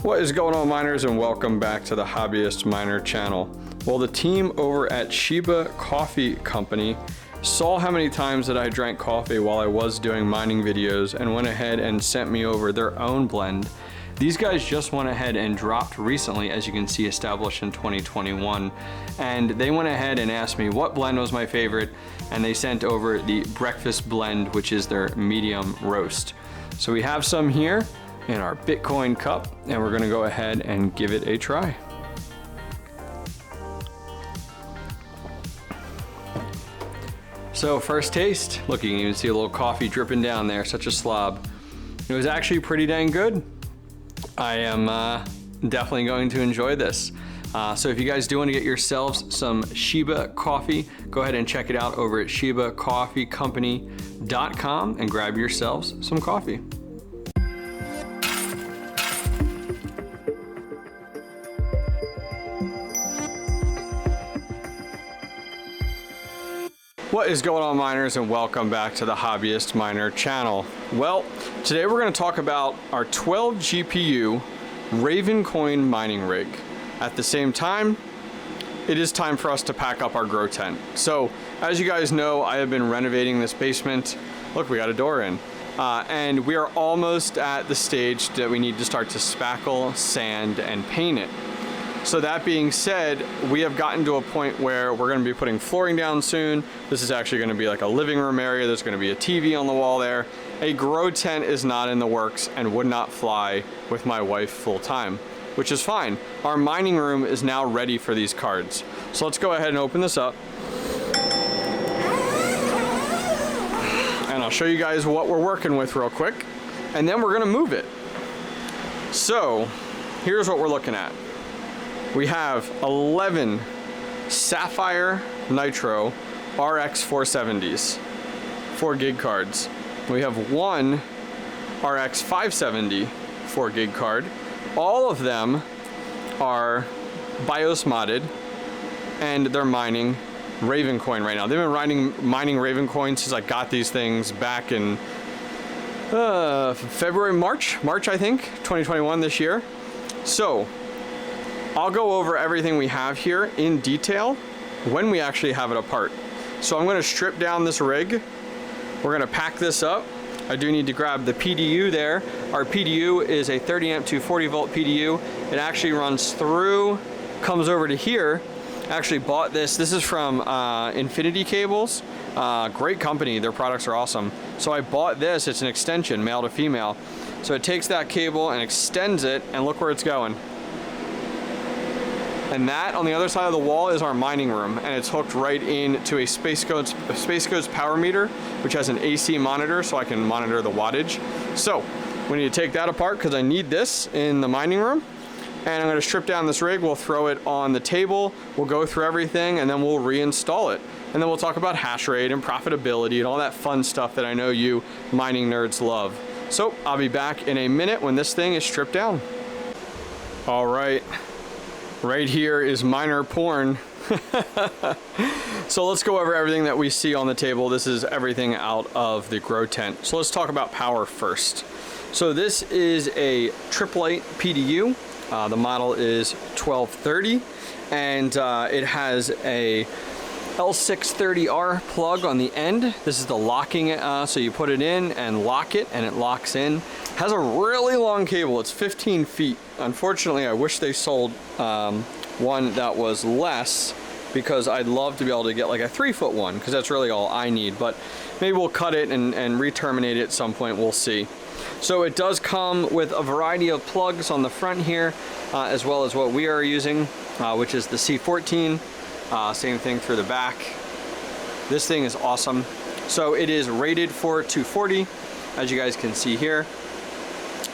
What is going on, miners, and welcome back to the Hobbyist Miner channel. Well, the team over at Shiba Coffee Company saw how many times that I drank coffee while I was doing mining videos and went ahead and sent me over their own blend. These guys just went ahead and dropped recently, as you can see, established in 2021. And they went ahead and asked me what blend was my favorite, and they sent over the breakfast blend, which is their medium roast. So we have some here in our Bitcoin cup, and we're gonna go ahead and give it a try. So first taste, look, you can even see a little coffee dripping down there, such a slob. It was actually pretty dang good. I am definitely going to enjoy this. So if you guys do want to get yourselves some Shiba coffee, go ahead and check it out over at shibacoffeecompany.com and grab yourselves some coffee. What is going on, miners, and welcome back to the Hobbyist Miner channel. Well, today we're going to talk about our 12 GPU Ravencoin mining rig. At the same time, it is time for us to pack up our grow tent. So as you guys know, I have been renovating this basement. Look, we got a door in. And we are almost at the stage that we need to start to spackle, sand, and paint it. So that being said, we have gotten to a point where we're going to be putting flooring down soon. This is actually going to be like a living room area. There's going to be a TV on the wall there. A grow tent is not in the works and would not fly with my wife full time, which is fine. Our mining room is now ready for these cards. So let's go ahead and open this up. And I'll show you guys what we're working with real quick. And then we're going to move it. So here's what we're looking at. We have 11 Sapphire Nitro RX470s, 4 gig cards. We have one RX570 4 gig card. All of them are BIOS modded, and they're mining Ravencoin right now. They've been mining Ravencoin since I got these things back in February, March I think, 2021 this year. So I'll go over everything we have here in detail when we actually have it apart. So I'm going to strip down this rig. We're going to pack this up. I do need to grab the PDU there. Our PDU is a 30 amp to 40 volt PDU. It actually runs through, comes over to here. I actually bought this. This is from Infinity Cables. Great company. Their products are awesome. So I bought this. It's an extension, male to female. So it takes that cable and extends it, and look where it's going. And that on the other side of the wall is our mining room, and it's hooked right into a Space Coast power meter, which has an AC monitor, so I can monitor the wattage. So we need to take that apart because I need this in the mining room. And I'm going to strip down this rig. We'll throw it on the table. We'll go through everything, and then we'll reinstall it. And then we'll talk about hash rate and profitability and all that fun stuff that I know you mining nerds love. So I'll be back in a minute when this thing is stripped down. All right. Right here is miner porn. So let's go over everything that we see on the table. This is everything out of the grow tent. So let's talk about power first. So this is a Tripplite PDU. The model is 1230, and it has a L630R plug on the end. This is the locking, so you put it in and lock it, and it locks in. Has a really long cable. It's 15 feet. Unfortunately, I wish they sold one that was less, because I'd love to be able to get like a 3-foot one, because that's really all I need. But maybe we'll cut it and re-terminate it at some point. We'll see. So it does come with a variety of plugs on the front here, as well as what we are using, which is the C14. Same thing through the back. This thing is awesome. So it is rated for 240, as you guys can see here.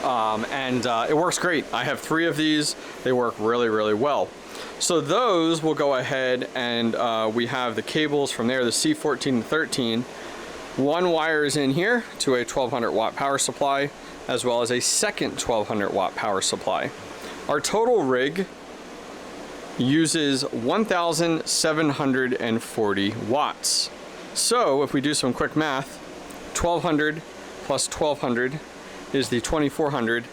It works great. I have 3 of these. They work really, really well. So those will go ahead, and we have the cables from there, the C14 to 13. One wire is in here to a 1200 watt power supply, as well as a second 1200 watt power supply. Our total rig uses 1,740 watts. So if we do some quick math, 1200 plus 1200 is the 2400,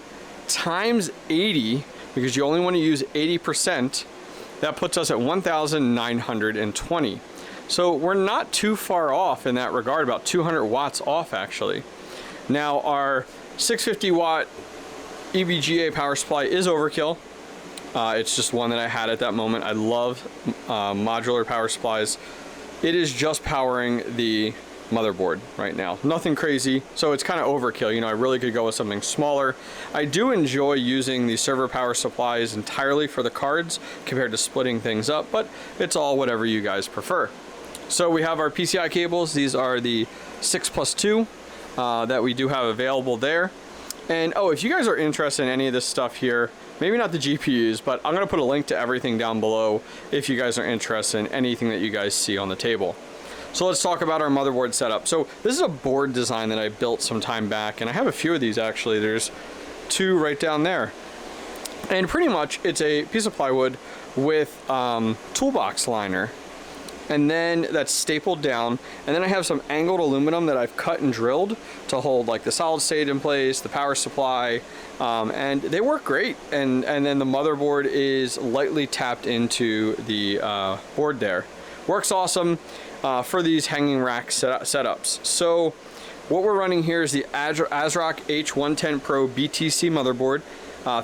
times 80, because you only want to use 80%, that puts us at 1,920. So we're not too far off in that regard, about 200 watts off actually. Now our 650 watt EVGA power supply is overkill. It's just one that I had at that moment. I love modular power supplies. It is just powering the motherboard right now. Nothing crazy, so it's kind of overkill. You know, I really could go with something smaller. I do enjoy using the server power supplies entirely for the cards compared to splitting things up, but it's all whatever you guys prefer. So we have our PCI cables. These are the 6+2 that we do have available there. And oh, if you guys are interested in any of this stuff here, maybe not the GPUs, but I'm gonna put a link to everything down below if you guys are interested in anything that you guys see on the table. So let's talk about our motherboard setup. So this is a board design that I built some time back, and I have a few of these actually. There's 2 right down there. And pretty much it's a piece of plywood with toolbox liner, and then that's stapled down, and then I have some angled aluminum that I've cut and drilled to hold like the solid state in place, the power supply, and they work great. And then the motherboard is lightly tapped into the board there. Works awesome for these hanging rack setups. So what we're running here is the Asrock H110 Pro BTC motherboard.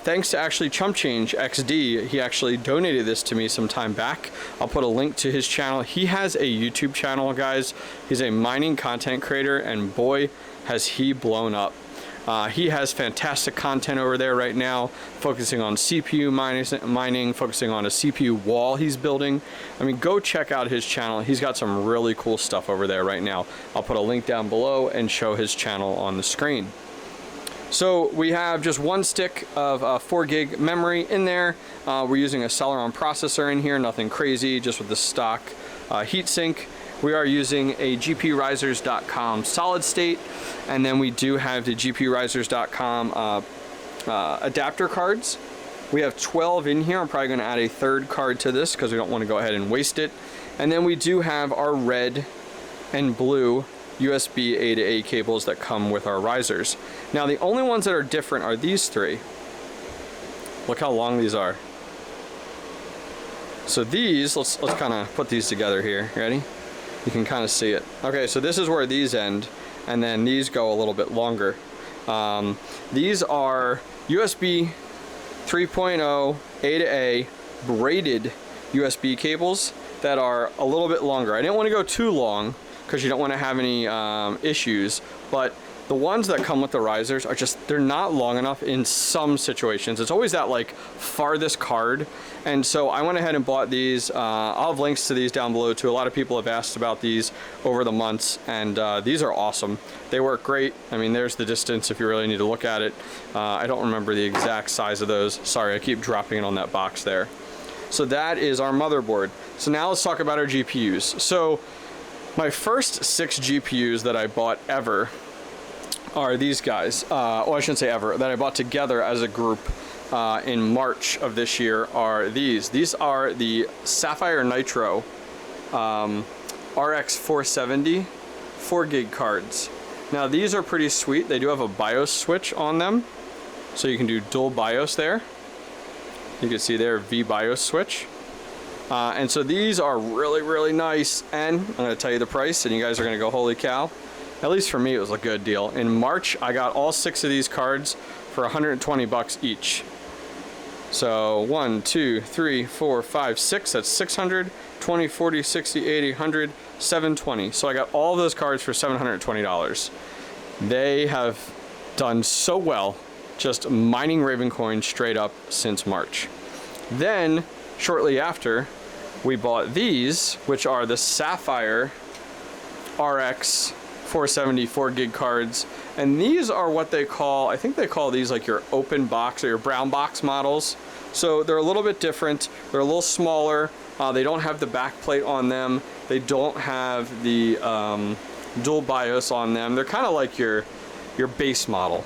Thanks to actually Chump Change XD, he actually donated this to me some time back. I'll put a link to his channel. He has a YouTube channel, guys. He's a mining content creator, and boy, has he blown up. He has fantastic content over there right now, focusing on CPU mining, focusing on a CPU wall he's building. I mean, go check out his channel. He's got some really cool stuff over there right now. I'll put a link down below and show his channel on the screen. So we have just 1 stick of 4 gig memory in there. We're using a Celeron processor in here, nothing crazy, just with the stock heatsink. We are using a GPUrisers.com solid state, and then we do have the GPUrisers.com adapter cards. We have 12 in here. I'm probably going to add a 3rd card to this because we don't want to go ahead and waste it. And then we do have our red and blue USB A to A cables that come with our risers. Now the only ones that are different are these 3. Look how long these are. So these, let's kind of put these together here. Ready? You can kind of see it. Okay, so this is where these end, and then these go a little bit longer. These are USB 3.0 A to A braided USB cables that are a little bit longer. I didn't want to go too long because you don't want to have any issues, but the ones that come with the risers are just, they're not long enough in some situations. It's always that like farthest card, and so I went ahead and bought these. I'll have links to these down below too. A lot of people have asked about these over the months, and these are awesome. They work great. I mean, there's the distance if you really need to look at it. I don't remember the exact size of those. Sorry, I keep dropping it on that box there. So that is our motherboard. So now let's talk about our GPUs. So my first 6 GPUs that I bought ever are these guys. Well, I shouldn't say ever, that I bought together as a group in March of this year are these. These are the Sapphire Nitro RX470 4 gig cards. Now these are pretty sweet. They do have a BIOS switch on them, so you can do dual BIOS there. You can see there, VBIOS switch. And so these are really, really nice, and I'm going to tell you the price, and you guys are going to go, holy cow. At least for me, it was a good deal. In March, I got all 6 of these cards for 120 bucks each. So 1, 2, 3, 4, 5, 6, that's 600, 20, 40, 60, 80, 100, 720. So I got all of those cards for $720. They have done so well, just mining Ravencoin straight up since March. Then, shortly after, we bought these, which are the Sapphire RX470 4 gig cards, and these are what they call, I think they call these like your open box or your brown box models. So they're a little bit different. They're a little smaller. They don't have the back plate on them. They don't have the dual BIOS on them. They're kind of like your base model.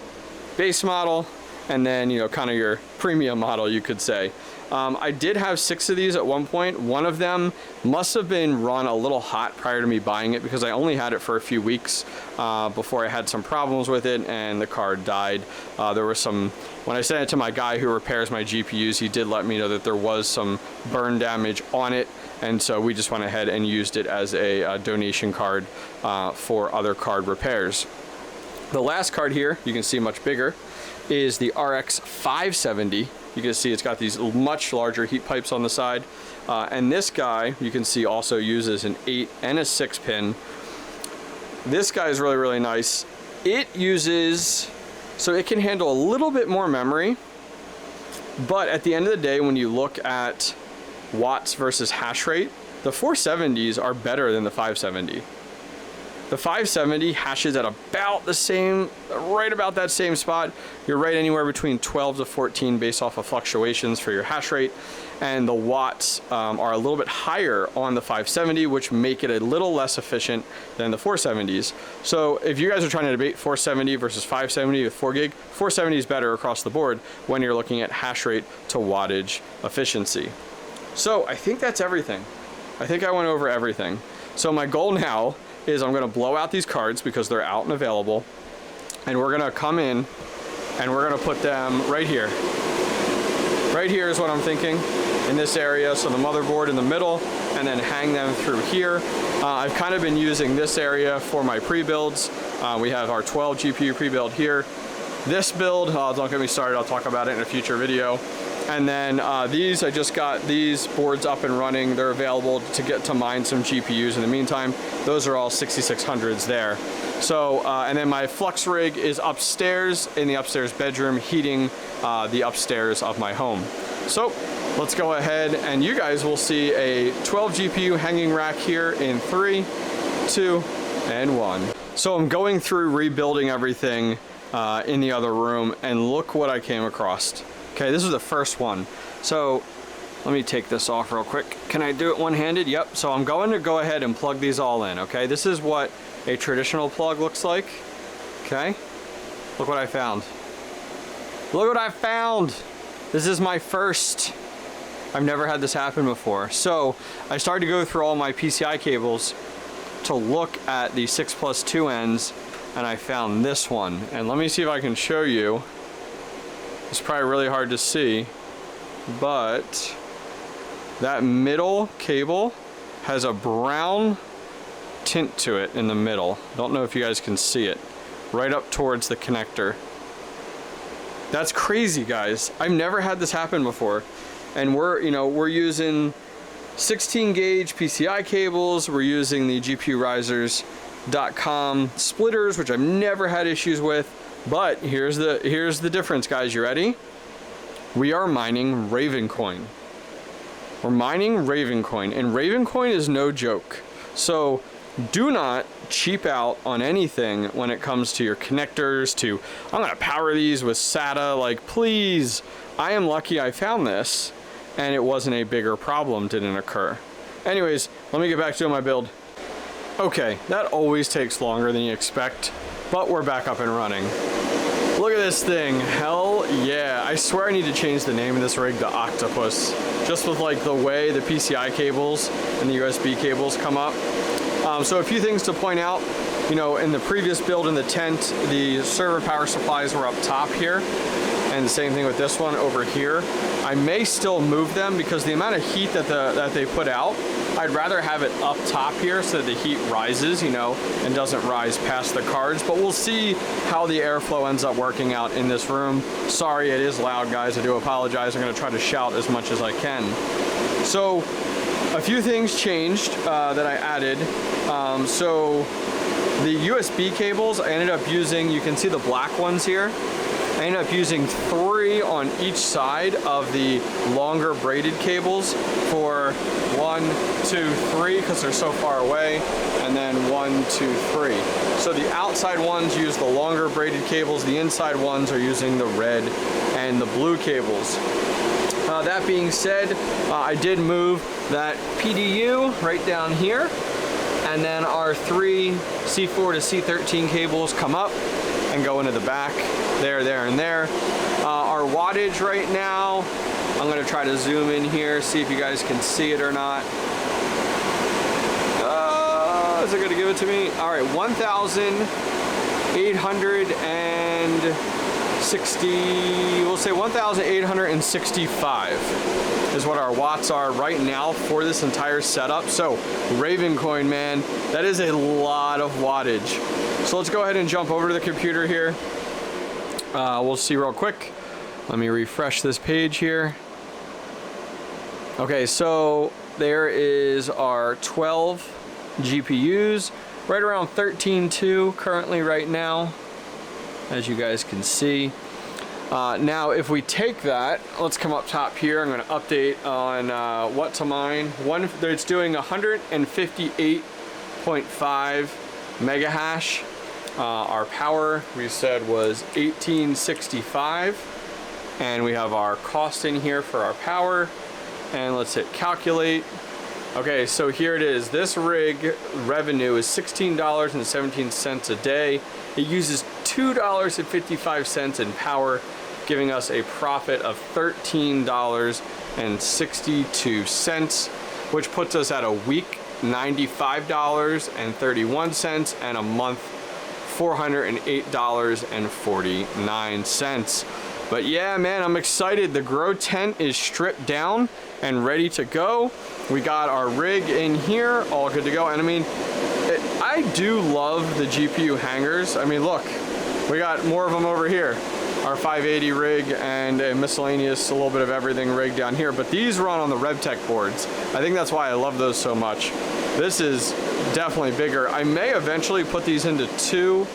and then, you know, kind of your premium model, you could say. I did have 6 of these at one point. One of them must have been run a little hot prior to me buying it, because I only had it for a few weeks before I had some problems with it and the card died. There was some, when I sent it to my guy who repairs my GPUs, he did let me know that there was some burn damage on it, and so we just went ahead and used it as a donation card for other card repairs. The last card here, you can see much bigger, is the RX470. You can see it's got these much larger heat pipes on the side. And this guy, you can see, also uses an 8 and a 6 pin. This guy is really, really nice. It uses, so it can handle a little bit more memory, but at the end of the day, when you look at watts versus hash rate, the 470s are better than the 570. The 570 hashes at about the same, right about that same spot. You're right anywhere between 12 to 14 based off of fluctuations for your hash rate. And the watts are a little bit higher on the 570, which make it a little less efficient than the 470s. So if you guys are trying to debate 470 versus 570 with 4 gig, 470 is better across the board when you're looking at hash rate to wattage efficiency. So I think that's everything. I think I went over everything. So my goal now is I'm gonna blow out these cards because they're out and available, and we're gonna come in and we're gonna put them right here. Right here is what I'm thinking, in this area, so the motherboard in the middle, and then hang them through here. I've kind of been using this area for my pre-builds. We have our 12 GPU pre-build here. This build, don't get me started, I'll talk about it in a future video. And then these, I just got these boards up and running. They're available to get to mine some GPUs in the meantime. Those are all 6600s there. So, and then my flux rig is upstairs in the upstairs bedroom, heating the upstairs of my home. So let's go ahead, and you guys will see a 12 GPU hanging rack here in 3, 2, and 1. So I'm going through rebuilding everything in the other room, and look what I came across. Okay, this is the first one. So let me take this off real quick. Can I do it one-handed? Yep. So I'm going to go ahead and plug these all in, okay? This is what a traditional plug looks like, okay? Look what I found. Look what I found! This is my first. I've never had this happen before. So I started to go through all my PCI cables to look at the 6+2 ends, and I found this one. And let me see if I can show you. It's probably really hard to see, but that middle cable has a brown tint to it in the middle. Don't know if you guys can see it, right up towards the connector. That's crazy, guys. I've never had this happen before. And we're using 16 gauge PCI cables. We're using the GPUrisers.com splitters, which I've never had issues with. But here's the difference, guys. You ready? We are mining Ravencoin. We're mining Ravencoin, and Ravencoin is no joke. So do not cheap out on anything when it comes to your connectors, to I'm gonna power these with SATA. Like, please. I am lucky I found this and it wasn't a bigger problem, didn't occur. Anyways, let me get back to my build. Okay, that always takes longer than you expect, but we're back up and running. Look at this thing. Hell yeah. I swear I need to change the name of this rig to Octopus, just with like the way the PCI cables and the USB cables come up. So a few things to point out. You know, in the previous build in the tent, the server power supplies were up top here, and the same thing with this one over here. I may still move them because the amount of heat that they put out, I'd rather have it up top here so that the heat rises, you know, and doesn't rise past the cards. But we'll see how the airflow ends up working out in this room. Sorry, it is loud, guys. I do apologize. I'm going to try to shout as much as I can. So a few things changed that I added. So the USB cables, I ended up using, you can see the black ones here. I ended up using 3 on each side of the longer braided cables for 1, 2, 3, because they're so far away, and then 1, 2, 3. So the outside ones use the longer braided cables, the inside ones are using the red and the blue cables. That being said, I did move that PDU right down here, and then our 3 C4 to C13 cables come up and go into the back, there, and there. Our wattage right now, I'm gonna try to zoom in here, see if you guys can see it or not. Is it gonna give it to me? All right, 1,860, we'll say 1,865 is what our watts are right now for this entire setup. So Ravencoin, man, that is a lot of wattage. So let's go ahead and jump over to the computer here. We'll see real quick. Let me refresh this page here. Okay, so there is our 12 GPUs, right around 13.2 currently right now, as you guys can see. Now, if we take that, let's come up top here. I'm going to update on what to mine. It's doing 158.5 mega hash. Our power, we said, was 1865. And we have our cost in here for our power. And let's hit calculate. Okay, so here it is. This rig revenue is $16.17 a day. It uses $2.55 in power, giving us a profit of $13.62, which puts us at a week $95.31 and a month $408.49. But yeah, man, I'm excited. The Growtent is stripped down and ready to go. We got our rig in here, all good to go. And I mean, I do love the GPU hangers. I mean, look, we got more of them over here. Our 580 rig and a miscellaneous, a little bit of everything rig down here. But these run on the RevTech boards. I think that's why I love those so much. This is definitely bigger. I may eventually put these into 2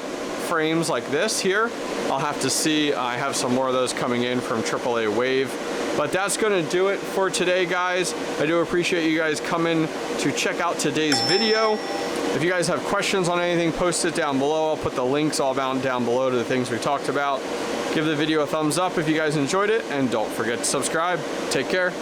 frames like this here. I'll have to see. I have some more of those coming in from AAA Wave. But that's going to do it for today, guys. I do appreciate you guys coming to check out today's video. If you guys have questions on anything, post it down below. I'll put the links all down below to the things we talked about. Give the video a thumbs up if you guys enjoyed it, and don't forget to subscribe. Take care.